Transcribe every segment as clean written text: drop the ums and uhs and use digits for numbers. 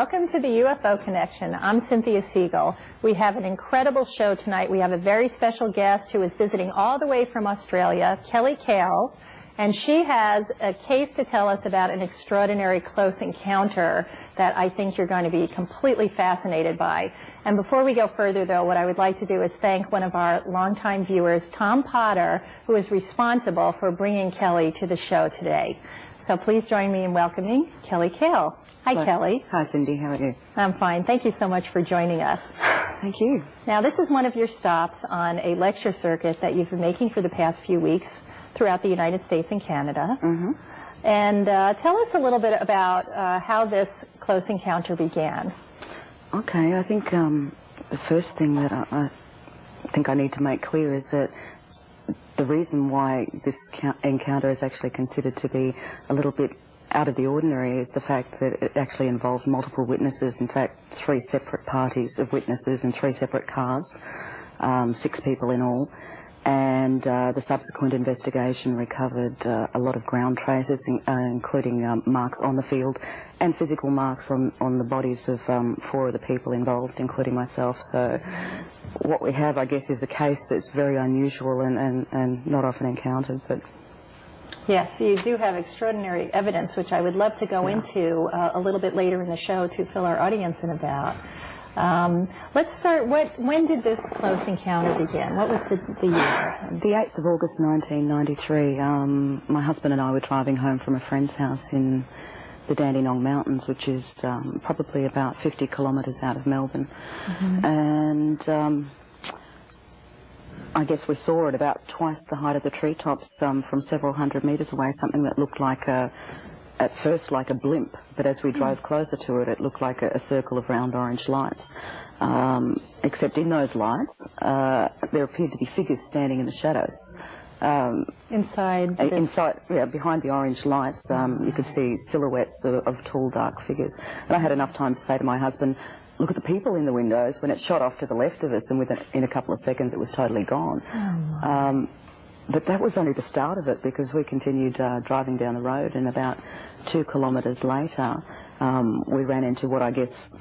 Welcome to the UFO Connection. I'm Cynthia Siegel. We have an incredible show tonight. We have a very special guest who is visiting all the way from Australia, Kelly CaHill, and she has a case to tell us about an extraordinary close encounter that I think you're going to be completely fascinated by. And before we go further, though, what I would like to do is thank one of our longtime viewers, Tom Potter, who is responsible for bringing Kelly to the show today. So please join me in welcoming Kelly CaHill. Hi, Kelly. Hi, Cindy. How are you? I'm fine. Thank you so much for joining us. Thank you. Now, this is one of your stops on a lecture circuit that you've been making for the past few weeks throughout the United States and Canada. Mm-hmm. And tell us a little bit about how this close encounter began. Okay, I think the first thing that I think I need to make clear is that the reason why this encounter is actually considered to be a little bit out of the ordinary is the fact that it actually involved multiple witnesses, in fact 3 separate parties of witnesses in 3 separate cars, 6 people in all, and the subsequent investigation recovered a lot of ground traces, including marks on the field and physical marks on the bodies of 4 of the people involved, including myself. So what we have, I guess, is a case that's very unusual and not often encountered. But yes, you do have extraordinary evidence, which I would love to go into a little bit later in the show to fill our audience in about. Let's start, when did this close encounter begin? What was the year? The 8th of August 1993, my husband and I were driving home from a friend's house in the Dandenong Mountains, which is probably about 50 kilometres out of Melbourne. Mm-hmm. And I guess we saw at about twice the height of the treetops from several hundred metres away, something that looked like at first like a blimp, but as we drove closer to it, it looked like a circle of round orange lights. Except in those lights, there appeared to be figures standing in the shadows. Inside, yeah, behind the orange lights, you could see silhouettes of tall, dark figures. And I had enough time to say to my husband, look at the people in the windows, when it shot off to the left of us, and in a couple of seconds it was totally gone. Oh, but that was only the start of it, because we continued driving down the road, and about 2 kilometres later we ran into what I guess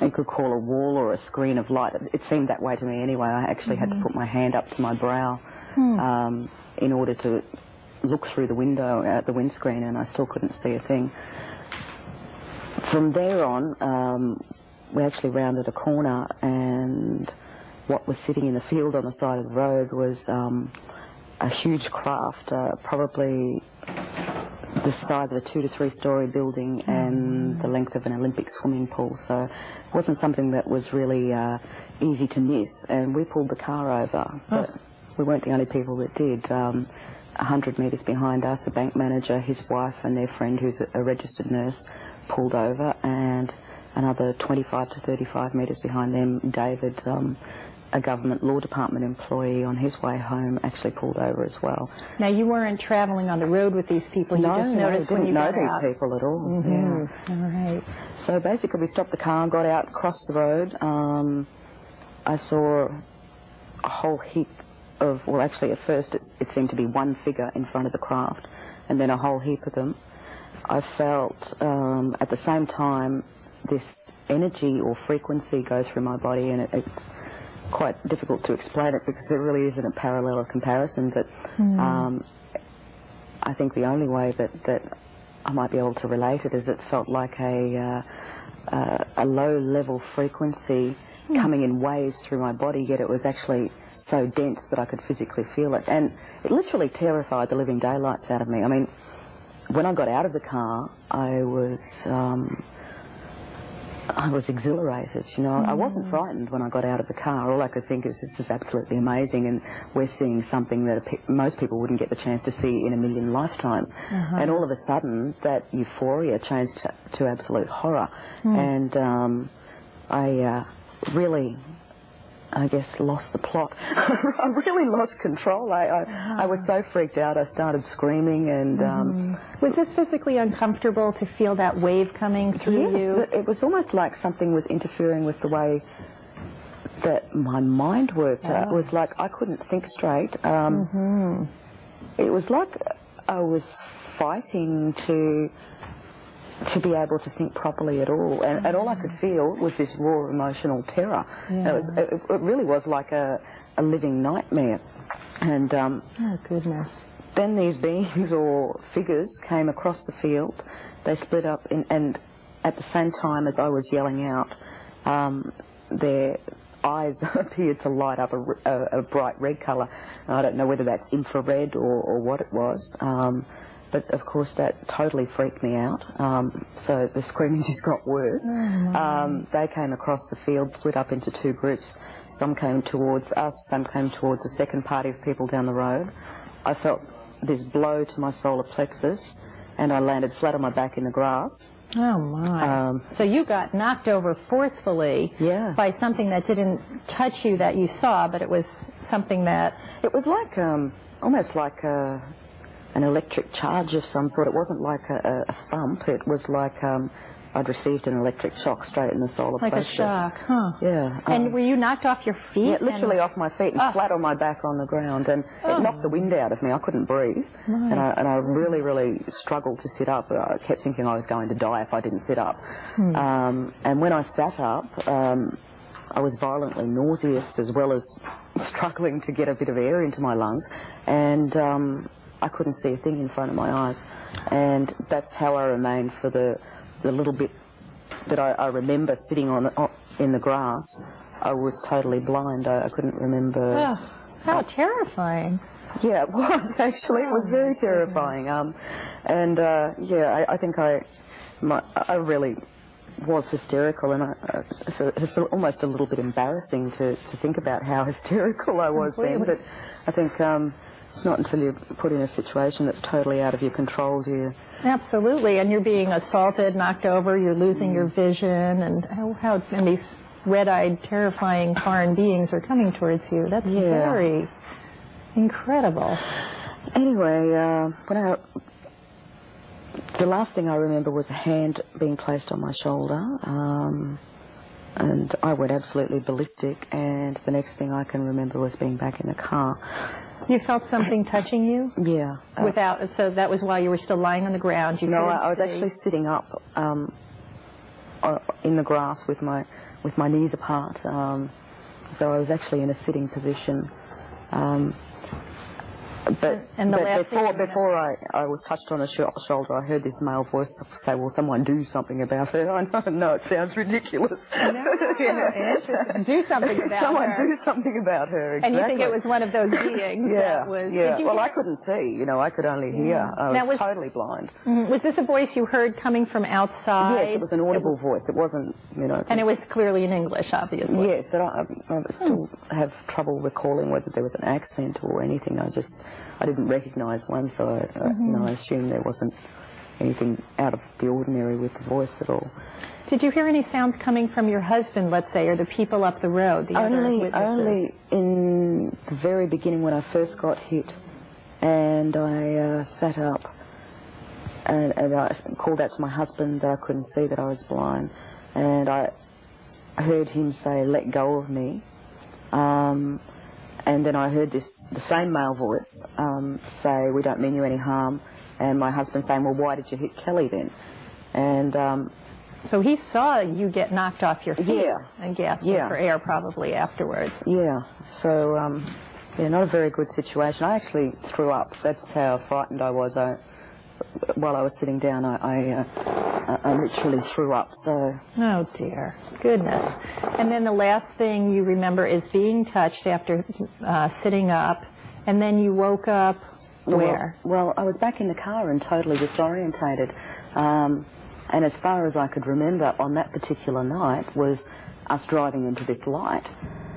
you could call a wall or a screen of light. It seemed that way to me anyway. I actually had to put my hand up to my brow in order to look through the window at the windscreen, and I still couldn't see a thing. From there on, we actually rounded a corner, and what was sitting in the field on the side of the road was a huge craft, probably the size of a 2 to 3 story building and the length of an Olympic swimming pool. So it wasn't something that was really easy to miss, and we pulled the car over, but we weren't the only people that did. 100 metres behind us, a bank manager, his wife and their friend, who's a registered nurse, pulled over, and another 25 to 35 metres behind them, David, a government law department employee, on his way home actually pulled over as well. Now, you weren't travelling on the road with these people, you just noticed when you got out. No, didn't know these people at all. Mm-hmm. Yeah. All right. So basically we stopped the car, got out, crossed the road. I saw a whole heap of, well actually at first it seemed to be one figure in front of the craft, and then a whole heap of them. I felt at the same time this energy or frequency go through my body, and it's quite difficult to explain it because there really isn't a parallel of comparison, but I think the only way that I might be able to relate it is it felt like a low-level frequency coming in waves through my body, yet it was actually so dense that I could physically feel it, and it literally terrified the living daylights out of me. I mean, when I got out of the car, I was exhilarated, you know. I wasn't frightened when I got out of the car. All I could think is, this is absolutely amazing, and we're seeing something that most people wouldn't get the chance to see in a million lifetimes. And all of a sudden, that euphoria changed to absolute horror. And I really, I guess, lost the plot. I really lost control. I was so freaked out, I started screaming, and... Was this physically uncomfortable to feel that wave coming through you? Yes, it was almost like something was interfering with the way that my mind worked. It was like I couldn't think straight. It was like I was fighting to to be able to think properly at all. And all I could feel was this raw emotional terror. Yeah. It really was like a living nightmare. And oh, goodness. then these beings or figures came across the field. They split up, and at the same time as I was yelling out, their eyes appeared to light up a bright red colour. I don't know whether that's infrared or what it was. But of course that totally freaked me out. So the screaming just got worse. They came across the field, split up into two groups. Some came towards us, some came towards a second party of people down the road. I felt this blow to my solar plexus, and I landed flat on my back in the grass. Oh my. So you got knocked over forcefully by something that didn't touch you that you saw, but it was something that... It was like, almost like an electric charge of some sort. It wasn't like a thump. It was like I'd received an electric shock straight in the solar plexus. Like a shock, huh? Yeah. And were you knocked off your feet? Yeah, literally off my feet and flat on my back on the ground. And it knocked the wind out of me. I couldn't breathe. Right. And I really, really struggled to sit up. I kept thinking I was going to die if I didn't sit up. And when I sat up, I was violently nauseous as well as struggling to get a bit of air into my lungs. And I couldn't see a thing in front of my eyes. And that's how I remained for the little bit that I remember sitting in the grass. I was totally blind. I couldn't remember. Oh, how terrifying. Yeah, it was actually. It was very terrifying. I think I really was hysterical, and it's almost a little bit embarrassing to think about how hysterical I was then. But I think it's not until you're put in a situation that's totally out of your control do you... Absolutely, and you're being assaulted, knocked over, you're losing your vision, and and these red-eyed, terrifying foreign beings are coming towards you. That's very incredible. Anyway, the last thing I remember was a hand being placed on my shoulder, and I went absolutely ballistic, and the next thing I can remember was being back in the car. You felt something touching you? Yeah. So that was while you were still lying on the ground? I was actually sitting up in the grass with my knees apart. So I was actually in a sitting position. But before I was touched on the shoulder, I heard this male voice say, "Well, someone do something about her." I know it sounds ridiculous. Do something about someone her. do something about her. Exactly. And you think it was one of those beings? Yeah. That was, Well, I couldn't see. I could only hear. I was totally blind. Was this a voice you heard coming from outside? Yes, it was an audible voice. It wasn't, And it was clearly in English, obviously. Yes, but I still have trouble recalling whether there was an accent or anything. I didn't recognise one, so I assumed there wasn't anything out of the ordinary with the voice at all. Did you hear any sounds coming from your husband, let's say, or the people up the road? Only in the very beginning when I first got hit, and I sat up, and I called out to my husband that I couldn't see, that I was blind, and I heard him say, "Let go of me." And then I heard the same male voice say, "We don't mean you any harm." And my husband saying, "Well, why did you hit Kelly then?" And so he saw you get knocked off your feet and gasped for air probably afterwards. Yeah. So, not a very good situation. I actually threw up. That's how frightened I was. While I was sitting down, I literally threw up. So. Oh dear, goodness. And then the last thing you remember is being touched after sitting up, and then you woke up where? Well, I was back in the car and totally disorientated. And as far as I could remember on that particular night was us driving into this light.